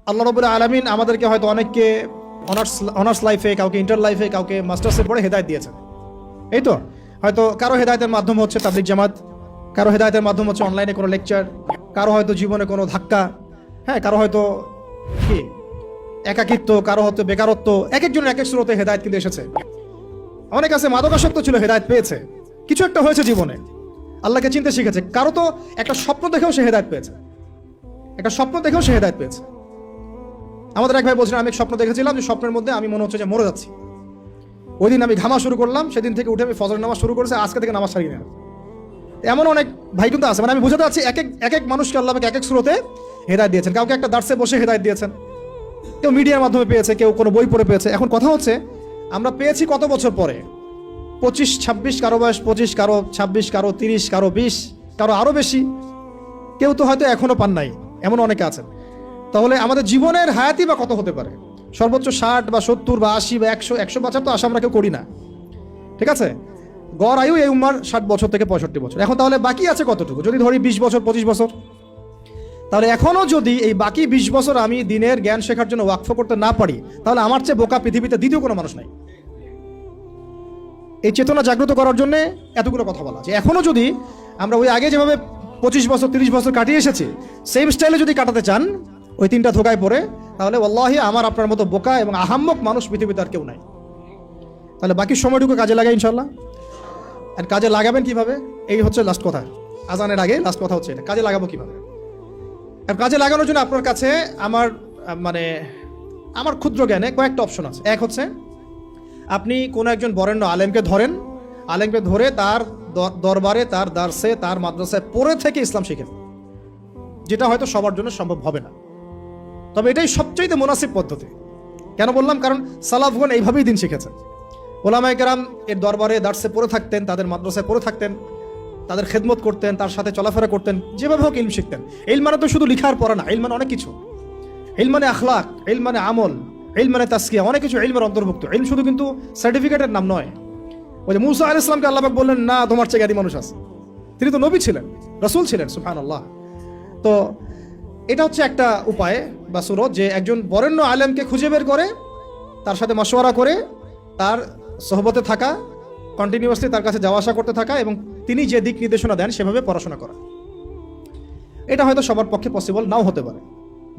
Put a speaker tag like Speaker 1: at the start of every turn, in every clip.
Speaker 1: আল্লাহ রাব্বুল আলামিন আমাদেরকে হয়তো অনেককে অনার্স লাইফে, কাউকে ইন্টার লাইফে, কাউকে মাস্টার্সে পড়ে হেদায়েত দিয়েছেন। এই তো হয়তো কারো হেদায়েতের মাধ্যম হচ্ছে তাবলিগ জামাত, কারো হেদায়েতের মাধ্যম হচ্ছে অনলাইনে কোনো লেকচার, কারো হয়তো জীবনে কোনো ধাক্কা, হ্যাঁ, কারো হয়তো কি একাকিত্ব, কারো হয়তো বেকারত্ব। এক একজনের এক এক স্রোতে হেদায়েত কিন্তু এসেছে। অনেক আছে মাদকাসক্ত ছিল, হেদায়েত পেয়েছে, কিছু একটা হয়েছে জীবনে, আল্লাহকে চিনতে শিখেছে। কারো তো একটা স্বপ্ন দেখেও সে হেদায়েত পেয়েছে, একটা স্বপ্ন দেখেও সে হেদায়েত পেয়েছে। আমাদের এক ভাই বলছিলেন, আমি এক স্বপ্ন দেখেছিলাম যে স্বপ্নের মধ্যে আমি মনে হচ্ছে যে মরে যাচ্ছি। ওই দিন আমি ঘামা শুরু করলাম, সেদিন থেকে উঠে আমি ফজর নামাজ শুরু করেছি, আজকে থেকে নামাজ ছাড়ি না। এমন অনেক ভাই কিন্তু আছে, মানে আমি বুঝাতে পারছি এক এক মানুষকে আল্লাহ এক এক স্রোতে হেদায়েত দিয়েছেন। কাউকে একটা দার্সে বসে হেদায়েত দিয়েছেন, কেউ মিডিয়ার মাধ্যমে পেয়েছে, কেউ কোনো বই পড়ে পেয়েছে। এখন কথা হচ্ছে আমরা পেয়েছি কত বছর পরে, 25, 26, কারো বয়স 25, কারো 26, কারো 30, কারো 20, কারো আরো বেশি, কেউ তো হয়তো এখনো পান নাই, এমন অনেকে আছেন। তাহলে আমাদের জীবনের হায়াতি বা কত হতে পারে? সর্বোচ্চ 60 বা 70 বা 80 বা 100 বছর তো আশা আমরা কেউ করি না, ঠিক আছে? গড় আয়ু এই উম্মার 60 বছর থেকে 65 বছর। এখন তাহলে বাকি আছে কতটুকু? যদি ধরি 20 বছর 25 বছর, তাহলে এখনো যদি এই বাকি 20 বছর আমি দিনের জ্ঞান শেখার জন্য ওয়াকফ করতে না পারি, তাহলে আমার চেয়ে বোকা পৃথিবীতে দ্বিতীয় কোনো মানুষ নাই। এই চেতনা জাগ্রত করার জন্য এতগুলো কথা বলা, যে এখনো যদি আমরা ওই আগে যেভাবে 25 বছর 30 বছর কাটিয়ে এসেছি, সেম স্টাইলে যদি কাটাতে চান ওই তিনটা ধোকায় পড়ে, তাহলে ওয়াল্লাহি আমার আপনার মতো বোকা এবং আহাম্মক মানুষ পৃথিবীতে আর কেউ নাই। তাহলে বাকি সময়টুকু কাজে লাগাই ইনশাল্লাহ। আর কাজে লাগাবেন কিভাবে? এই হচ্ছে লাস্ট কথা, আজানের আগে লাস্ট কথা হচ্ছে এটা, কাজে লাগাবো কিভাবে। আর কাজে লাগানোর জন্য আপনার কাছে আমার ক্ষুদ্র জ্ঞানে কয়েকটা অপশন আছে। এক হচ্ছে আপনি কোনো একজন বরেণ্য আলেমকে ধরেন, আলেমকে ধরে তার দরবারে, তার দার্সে, তার মাদ্রাসায় পড়ে থেকে ইসলাম শিখেন, যেটা হয়তো সবার জন্য সম্ভব হবে না, তবে এটাই সবচাইতে মুনাসিব পদ্ধতি। কেন বললাম? কারণ সালাফগণ এইভাবেই দিন শিখেছেন। ওলামায়ে কেরাম এর দরবারে দার্সে পড়ে থাকতেন, তাদের মাদ্রাসায় পড়ে থাকতেন, তাদের খেদমত করতেন, তার সাথে চলাফেরা করতেন, যেভাবে হোক ইলম শিখতেন। ইলম মানে তো শুধু লিখার পড়া না, ইলম মানে অনেক কিছু। ইলম মানে আখলাক, ইলম মানে আমল, ইলম মানে তাসকিয়া, অনেক কিছু ইলমের অন্তর্ভুক্ত। ইলম শুধু কিন্তু সার্টিফিকেটের নাম নয়। ওই যে মুসা আলাইহিস সালামকে আল্লাহ পাক বললেন, না তোমার চেয়ে জ্ঞানী মানুষ আছে, তিনি তো নবী ছিলেন, রাসূল ছিলেন, সুবহানাল্লাহ। তো এটা হচ্ছে একটা উপায় বা সুরত, যে একজন বরেণ্য আলেমকে খুঁজে বের করে, তার সাথে মাশওয়ারা করে, তার সোহবতে থাকা, কন্টিনিউয়াসলি তার কাছে যাওয়া আসা করতে থাকা, এবং তিনি যে দিক নির্দেশনা দেন সেভাবে পড়াশোনা করা। এটা হয়তো সবার পক্ষে পসিবল নাও হতে পারে।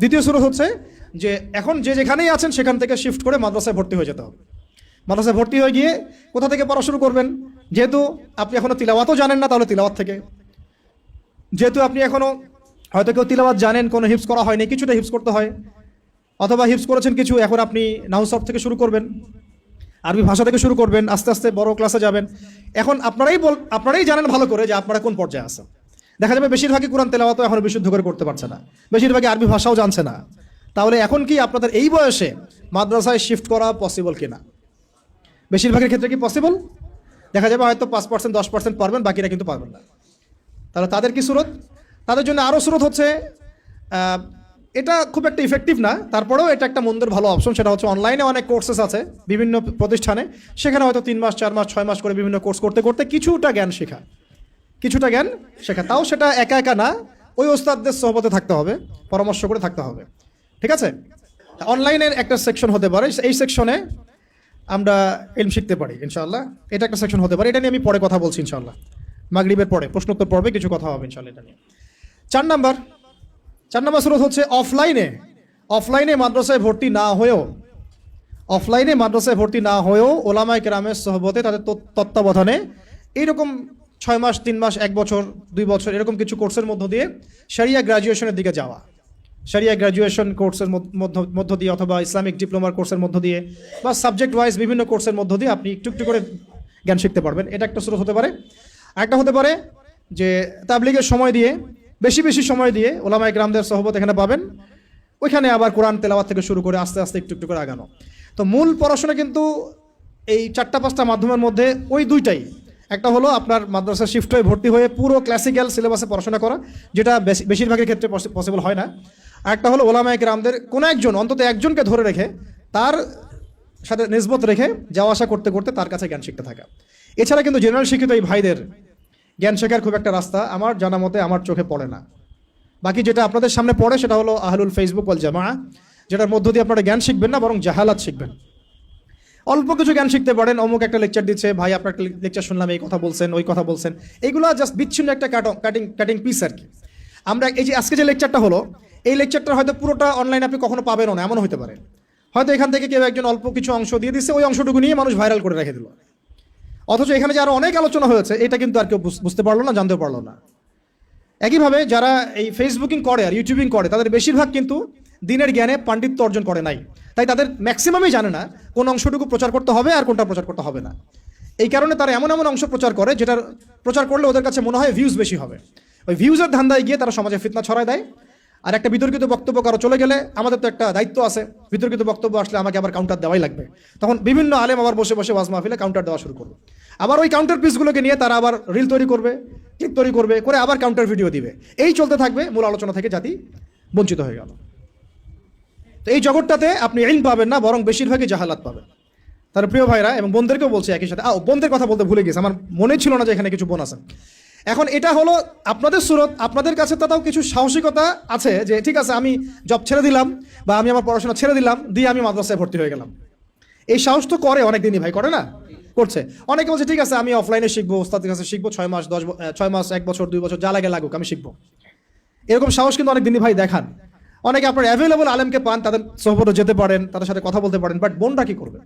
Speaker 1: দ্বিতীয় সুরত হচ্ছে যে এখন যে যেখানেই আছেন সেখান থেকে শিফট করে মাদ্রাসায় ভর্তি হয়ে যেতে হবে। মাদ্রাসায় ভর্তি হয়ে গিয়ে কোথা থেকে পড়া শুরু করবেন? যেহেতু আপনি এখনো তিলাওয়াতও জানেন না, তাহলে তিলাওয়াত থেকে। যেহেতু আপনি এখনো হয়তো কেউ তিলাওয়াত জানেন, কোনো হিফজ করা হয়নি, কিছুটা হিফজ করতে হয়, অথবা হিফজ করেছেন কিছু, এখন আপনি নাহু সরফ থেকে শুরু করবেন, আরবি ভাষা থেকে শুরু করবেন, আস্তে আস্তে বড় ক্লাসে যাবেন। এখন আপনারাই জানেন ভালো করে যে আপনারা কোন পর্যায়ে আছেন। দেখা যাবে বেশিরভাগই কোরআন তেলাওয়াতও এখন বিশুদ্ধ করে করতে পারছে না, বেশিরভাগই আরবি ভাষাও জানছে না। তাহলে এখন কি আপনাদের এই বয়সে মাদ্রাসায় শিফট করা পসিবল কিনা? বেশিরভাগের ক্ষেত্রে কি পসিবল? দেখা যাবে হয়তো 5%, 10% পারবেন, বাকিরা কিন্তু পারবেন না। তাহলে তাদের কি সুরত? তাদের জন্য আরও সুরত হচ্ছে, এটা খুব একটা ইফেক্টিভ না, তারপরেও এটা একটা মন্দের ভালো অপশন। সেটা হচ্ছে অনলাইনে অনেক কোর্সেস আছে বিভিন্ন প্রতিষ্ঠানে, সেখানে হয়তো 3 মাস 4 মাস 6 মাস করে বিভিন্ন কোর্স করতে করতে কিছুটা জ্ঞান শেখা, তাও সেটা একা একা না, ওই ওস্তাদদের সোহবতে থাকতে হবে, পরামর্শ করে থাকতে হবে, ঠিক আছে? অনলাইনের একটা সেকশন হতে পারে, এই সেকশনে আমরা ইলম শিখতে পারি ইনশাআল্লাহ। এটা একটা সেকশন হতে পারে, এটা নিয়ে আমি পরে কথা বলছি ইনশাআল্লাহ। মাগরিবের পরে প্রশ্নোত্তর পর্বে কিছু কথা হবে ইনশাআল্লাহ এটা নিয়ে। 4 নাম্বার সুরত হচ্ছে অফলাইনে মাদ্রাসায় ভর্তি না হয়েও ওলামায়ে কেরামের সোহবতে, তাদের তত্ত্বাবধানে এইরকম 6 মাস 3 মাস 1 বছর 2 বছর এরকম কিছু কোর্সের মধ্য দিয়ে শরিয়া গ্র্যাজুয়েশনের দিকে যাওয়া, শরিয়া গ্র্যাজুয়েশন কোর্সের মধ্য দিয়ে, অথবা ইসলামিক ডিপ্লোমার কোর্সের মধ্য দিয়ে, বা সাবজেক্ট ওয়াইজ বিভিন্ন কোর্সের মধ্য দিয়ে আপনি একটু একটু করে জ্ঞান শিখতে পারবেন। এটা একটা সুরত হতে পারে। আরেকটা হতে পারে যে তাবলিগের সময় দিয়ে, বেশি সময় দিয়ে ওলামায়ে কেরামদের সোহবত এখানে পাবেন, ওইখানে আবার কোরআন তেলাওয়াত থেকে শুরু করে আস্তে আস্তে একটু একটু করে আগানো। তো মূল পড়াশোনা কিন্তু এই 4-5টা মাধ্যমের মধ্যে ওই দুইটাই। একটা হলো আপনার মাদ্রাসা শিফট হয়ে ভর্তি হয়ে পুরো ক্লাসিক্যাল সিলেবাসে পড়াশোনা করা, যেটা বেশিরভাগের ক্ষেত্রে পসিবল হয় না। আরেকটা হলো ওলামায়ে কেরামদের কোনো একজন, অন্তত একজনকে ধরে রেখে, তার সাথে নিসবত রেখে যাওয়া আসা করতে করতে তার কাছে জ্ঞান শিখতে থাকা। এছাড়া কিন্তু জেনারেল শিক্ষিত এই ভাইদের জ্ঞান শেখার খুব একটা রাস্তা আমার জানা মতে আমার চোখে পড়ে না। বাকি যেটা আপনাদের সামনে পড়ে সেটা হলো আহলুল ফেসবুক ওয়াল জামাআহ, যেটার মধ্য দিয়ে আপনারা জ্ঞান শিখবেন না, বরং জাহালাত শিখবেন। অল্প কিছু জ্ঞান শিখতে পারেন, অমুক একটা লেকচার দিচ্ছে, ভাই আপনার একটা লেকচার শুনলাম, এই কথা বলছেন, ওই কথা বলছেন, এইগুলো জাস্ট বিচ্ছিন্ন একটা কাটিং পিস আর কি। আমরা এই যে আজকে যে লেকচারটা হলো, এই লেকচারটা হয়তো পুরোটা অনলাইনে আপনি কখনো পাবেনও না, এমন হতে পারে। হয়তো এখান থেকে কেউ একজন অল্প কিছু অংশ দিয়ে দিচ্ছে, ওই অংশটুকু নিয়ে মানুষ ভাইরাল করে রেখে দিল। অথচ এখানে যে আরো অনেক আলোচনা হয়েছে, এটা কিন্তু আর কেউ বুঝতে পারলো না, জানতেও পারলো না। একইভাবে যারা এই ফেসবুকিং করে আর ইউটিউবিং করে, তাদের বেশিরভাগ কিন্তু দিনের জ্ঞানে পাণ্ডিত্য অর্জন করে নাই। তাই তাদের ম্যাক্সিমামই জানে না কোন অংশটুকু প্রচার করতে হবে আর কোনটা প্রচার করতে হবে না। এই কারণে তারা এমন এমন অংশ প্রচার করে যেটার প্রচার করলে ওদের কাছে মনে হয় ভিউজ বেশি হবে। ওই ভিউজের ধান্দায় গিয়ে তারা সমাজে ফিতনা ছড়ায় দেয়। আর একটা বিতর্কিত বক্তব্য কারো চলে গেলে আমাদের তো একটা দায়িত্ব আছে, বিতর্কিত বক্তব্য আসলে আমাকে আবার কাউন্টার দেওয়াই লাগবে। তখন বিভিন্ন আলেম আবার বসে বসে ওয়াজ মাহফিলে কাউন্টার দেওয়া শুরু করবে। আবার ওই কাউন্টার পিসগুলোকে নিয়ে তারা আবার রিল তৈরি করবে, ক্লিপ তৈরি করবে, করে আবার কাউন্টার ভিডিও দিবে। এই চলতে থাকবে, মূল আলোচনা থেকে জাতি বঞ্চিত হয়ে গেল। তো এই জগৎটাতে আপনি ইলম পাবেন না, বরং বেশিরভাগই জাহালাত পাবেন। তার প্রিয় ভাইরা এবং বোনদেরকেও বলছি একই সাথে, বোনদের কথা বলতে ভুলে গেছি, আমার মনে ছিল না যে এখানে কিছু বোন আছে। এখন এটা হলো আপনাদের সুরত, আপনাদের কাছে তাও কিছু সাহসিকতা আছে যে ঠিক আছে আমি জব ছেড়ে দিলাম বা আমি আমার পড়াশোনা ছেড়ে দিলাম, দিয়ে আমি মাদ্রাসায় ভর্তি হয়ে গেলাম। এই সাহস তো করে অনেক দিনই ভাই, করে না? করছে। অনেকে বলছে ঠিক আছে আমি অফলাইনে শিখবো, ওস্তাদের কাছে শিখবো, 6 মাস 6 মাস 1 বছর 2 বছর যা লাগে লাগুক আমি শিখবো। এরকম সাহস কিন্তু অনেক দিনই ভাই দেখান। অনেকে আপনার অ্যাভেলেবল আলেমকে পান, তাদের সোহবতে যেতে পারেন, তাদের সাথে কথা বলতে পারেন, বাট বোনরা কি করবে?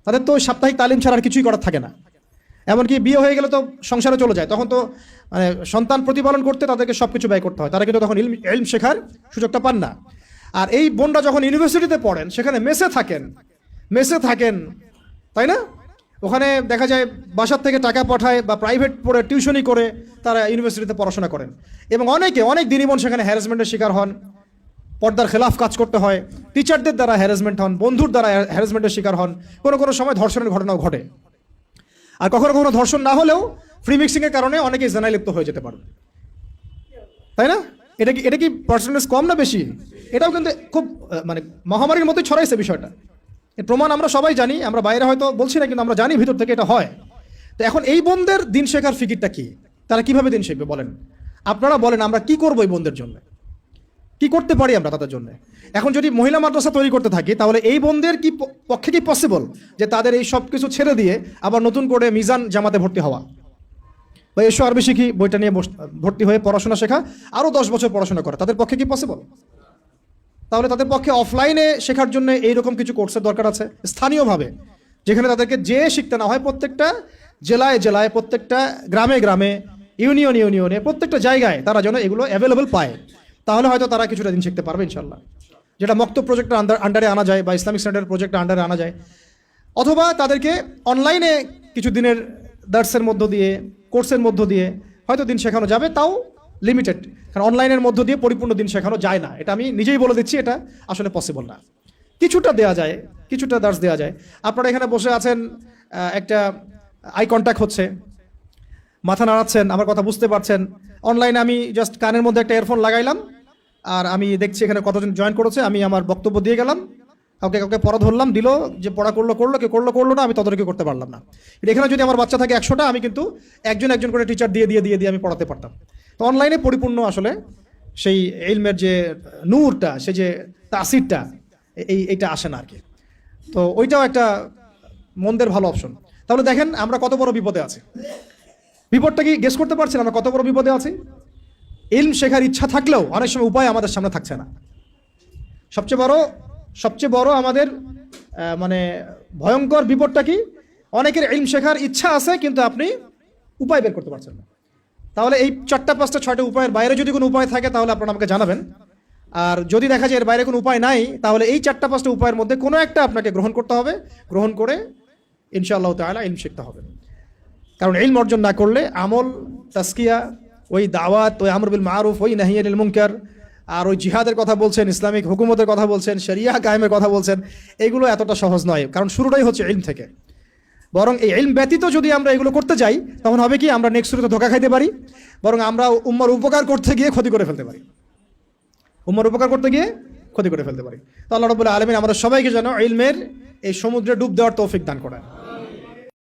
Speaker 1: তাদের তো সাপ্তাহিক তালিম ছাড়া আর কিছুই করার থাকে না। এমনকি বিয়ে হয়ে গেলে তো সংসারে চলে যায়, তখন তো মানে সন্তান প্রতিপালন করতে তাদেরকে সব কিছু ব্যয় করতে হয়, তারা কিন্তু তখন ইলম শেখার সুযোগটা পান না। আর এই বোনরা যখন ইউনিভার্সিটিতে পড়েন, সেখানে মেসে থাকেন, তাই না? ওখানে দেখা যায় বাসার থেকে টাকা পাঠায় বা প্রাইভেট পড়ে টিউশনি করে তারা ইউনিভার্সিটিতে পড়াশোনা করেন। এবং অনেক দিনই বোন সেখানে হ্যারাসমেন্টের শিকার হন, পর্দার খেলাফ কাজ করতে হয়, টিচারদের দ্বারা হ্যারাসমেন্ট হন, বন্ধুর দ্বারা হ্যারাসমেন্টের শিকার হন, কোনো সময় ধর্ষণের ঘটনাও ঘটে। আর কখনো ধর্ষণ না হলেও ফ্রি মিক্সিংয়ের কারণে অনেকেই জানায় লিপ্ত হয়ে যেতে পারে, তাই না? এটা কি পার্সেন্টেজ কম না বেশি? এটাও কিন্তু খুব মানে মহামারীর মতোই ছড়াইছে বিষয়টা। এর প্রমাণ আমরা সবাই জানি, আমরা বাইরে হয়তো বলছি না, কিন্তু আমরা জানি ভিতর থেকে এটা হয়। তো এখন এই বোনদের দিন শেখার ফিকিরটা কি? তারা কিভাবে দিন শিখবে বলেন? আপনারা বলেন, আমরা কি করবো এই বোনদের জন্য? কি করতে পারি আমরা তাদের জন্য? এখন যদি মহিলা মাদ্রাসা তৈরি করতে থাকি, তাহলে এই বোনদের কি পক্ষে কি পসিবল যে তাদের এই সব কিছু ছেড়ে দিয়ে আবার নতুন করে মিজান জামাতে ভর্তি হওয়া, বা এসো আরবি শিখি বইটা নিয়ে ভর্তি হয়ে পড়াশোনা শেখা, আরও 10 বছর পড়াশোনা করা, তাদের পক্ষে কি পসিবল? তাহলে তাদের পক্ষে অফলাইনে শেখার জন্য এইরকম কিছু কোর্সের দরকার আছে, স্থানীয়ভাবে, যেখানে তাদেরকে যে শিখতে না হয়, প্রত্যেকটা জেলায়, প্রত্যেকটা গ্রামে, ইউনিয়নে, প্রত্যেকটা জায়গায় তারা যেন এগুলো অ্যাভেলেবল পায়। তাহলে হয়তো তারা কিছুটা দিন শিখতে পারবে ইনশাল্লাহ। যেটা মক্তব প্রজেক্টের আন্ডারে আনা যায় বা ইসলামিক স্ট্যান্ডার্ড প্রজেক্টের আন্ডারে আনা যায়, অথবা তাদেরকে অনলাইনে কিছু দিনের দার্সের মধ্য দিয়ে, কোর্সের মধ্য দিয়ে হয়তো দিন শেখানো যাবে, তাও লিমিটেড। কারণ অনলাইনের মধ্য দিয়ে পরিপূর্ণ দিন শেখানো যায় না, এটা আমি নিজেই বলে দিচ্ছি, এটা আসলে পসিবল না। কিছুটা দেওয়া যায়, কিছুটা দার্স দেওয়া যায়। আপনারা এখানে বসে আছেন, একটা আই কন্ট্যাক্ট হচ্ছে, মাথা নাড়াচ্ছেন, আমার কথা বুঝতে পারছেন। অনলাইনে আমি জাস্ট কানের মধ্যে একটা ইয়ারফোন লাগাইলাম, আর আমি দেখছি এখানে কতজন জয়েন করেছে, আমি আমার বক্তব্য দিয়ে গেলাম, কাউকে পড়া ধরলাম, দিল, যে পড়া করলো, কে করলো না, আমি তদারকি করতে পারলাম না। এখানে যদি আমার বাচ্চা থাকে 100টা, আমি কিন্তু একজন করে টিচার দিয়ে আমি পড়াতে পারতাম। তো অনলাইনে পরিপূর্ণ আসলে সেই ইলমের যে নূরটা, সে যে তাসিরটা, এইটা আসে না আর কি। তো ওইটাও একটা মন্দের ভালো অপশন। তাহলে দেখেন আমরা কত বড় বিপদে আছি। বিপদটা কি গেস করতে পারছেন? আমরা কত বড় বিপদে আছি। ইলম শেখার ইচ্ছা থাকলেও অনেক সময় উপায় আমাদের সামনে থাকছে না। সবচেয়ে বড় আমাদের মানে ভয়ঙ্কর বিপদটা কি? অনেকের ইলম শেখার ইচ্ছা আছে, কিন্তু আপনি উপায় বের করতে পারছেন না। তাহলে এই 4টা 5টা 6টা উপায়ের বাইরে যদি কোনো উপায় থাকে, তাহলে আপনারা আমাকে জানাবেন। আর যদি দেখা যায় এর বাইরে কোনো উপায় নাই, তাহলে এই 4টা 5টা উপায়ের মধ্যে কোনো একটা আপনাকে গ্রহণ করতে হবে। গ্রহণ করে ইনশাআল্লাহ তাআলা ইলম শিখতে হবে। কারণ ইলম অর্জন না করলে আমল, তাসকিয়া, ওই দাওয়াত, ওই আমর বিল মারুফ, ওই নাহি আনিল মুনকার, আর ওই জিহাদের কথা বলছেন, ইসলামিক হুকুমতের কথা বলছেন, শরিয়া কায়েমের কথা বলছেন, এগুলো এতটা সহজ নয়। কারণ শুরুটাই হচ্ছে ইলম থেকে। বরং এই ইলম ব্যতীত যদি আমরা এগুলো করতে যাই, তখন হবে কি, আমরা নেক্সট শুরুতে ধোঁকা খাইতে পারি, বরং আমরা উম্মার উপকার করতে গিয়ে ক্ষতি করে ফেলতে পারি। তো আল্লাহ রাব্বুল আলামিন আমাদের সবাইকে যেন ইলমের এই সমুদ্রে ডুব দেওয়ার তৌফিক দান করেন।